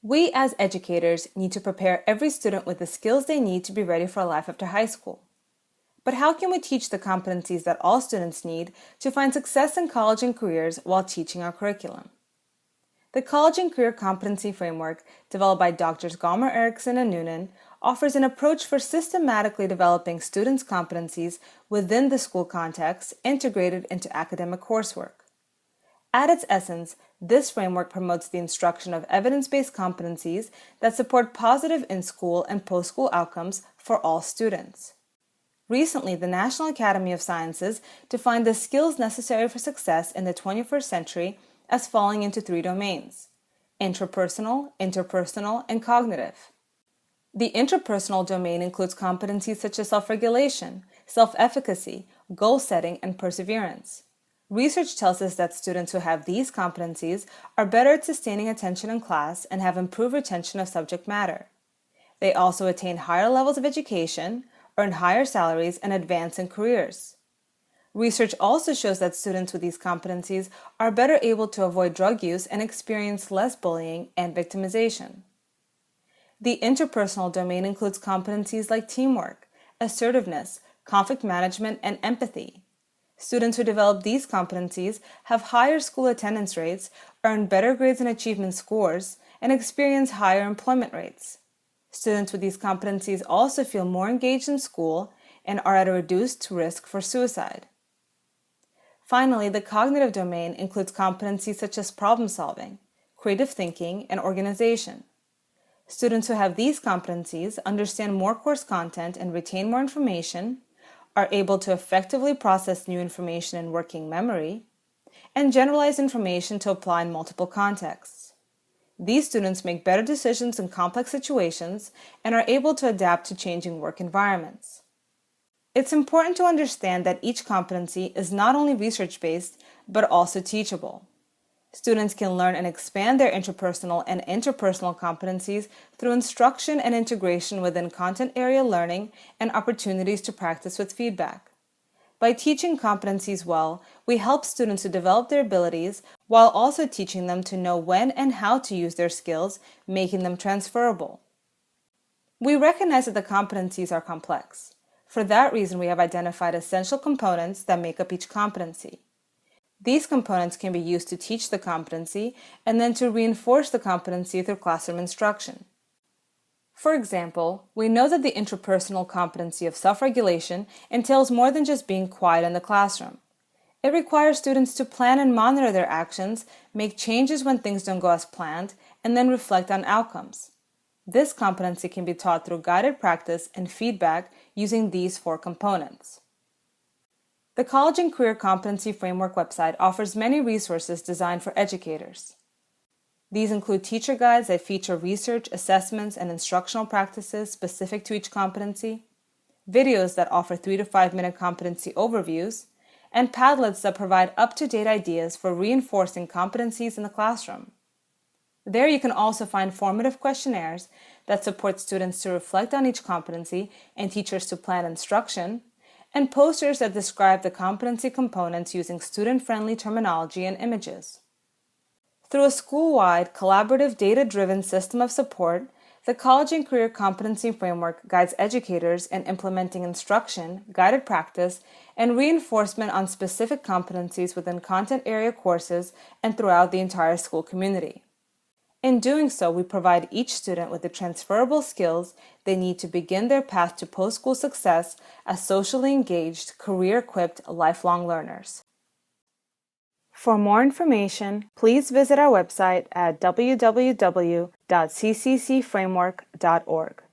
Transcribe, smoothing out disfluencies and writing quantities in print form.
We as educators need to prepare every student with the skills they need to be ready for life after high school. But how can we teach the competencies that all students need to find success in college and careers while teaching our curriculum? The College and Career Competency Framework, developed by Drs. Gallmer, Erickson, and Noonan, offers an approach for systematically developing students' competencies within the school context integrated into academic coursework. At its essence, this framework promotes the instruction of evidence-based competencies that support positive in-school and post-school outcomes for all students. Recently, the National Academy of Sciences defined the skills necessary for success in the 21st century as falling into 3 domains: intrapersonal, interpersonal, and cognitive. The intrapersonal domain includes competencies such as self-regulation, self-efficacy, goal setting, and perseverance. Research tells us that students who have these competencies are better at sustaining attention in class and have improved retention of subject matter. They also attain higher levels of education, earn higher salaries, and advance in careers. Research also shows that students with these competencies are better able to avoid drug use and experience less bullying and victimization. The interpersonal domain includes competencies like teamwork, assertiveness, conflict management, and empathy. Students who develop these competencies have higher school attendance rates, earn better grades and achievement scores, and experience higher employment rates. Students with these competencies also feel more engaged in school and are at a reduced risk for suicide. Finally, the cognitive domain includes competencies such as problem solving, creative thinking, and organization. Students who have these competencies understand more course content and retain more information, are able to effectively process new information in working memory, and generalize information to apply in multiple contexts. These students make better decisions in complex situations and are able to adapt to changing work environments. It's important to understand that each competency is not only research-based, but also teachable. Students can learn and expand their interpersonal and interpersonal competencies through instruction and integration within content area learning and opportunities to practice with feedback. By teaching competencies well, we help students to develop their abilities while also teaching them to know when and how to use their skills, making them transferable. We recognize that the competencies are complex. For that reason, we have identified essential components that make up each competency. These components can be used to teach the competency and then to reinforce the competency through classroom instruction. For example, we know that the intrapersonal competency of self-regulation entails more than just being quiet in the classroom. It requires students to plan and monitor their actions, make changes when things don't go as planned, and then reflect on outcomes. This competency can be taught through guided practice and feedback using these 4 components. The College and Career Competency Framework website offers many resources designed for educators. These include teacher guides that feature research, assessments, and instructional practices specific to each competency, videos that offer 3 to 5 minute competency overviews, and Padlets that provide up-to-date ideas for reinforcing competencies in the classroom. There you can also find formative questionnaires that support students to reflect on each competency and teachers to plan instruction, and posters that describe the competency components using student-friendly terminology and images. Through a school-wide, collaborative, data-driven system of support, the College and Career Competency Framework guides educators in implementing instruction, guided practice, and reinforcement on specific competencies within content area courses and throughout the entire school community. In doing so, we provide each student with the transferable skills they need to begin their path to post-school success as socially engaged, career-equipped, lifelong learners. For more information, please visit our website at www.cccframework.org.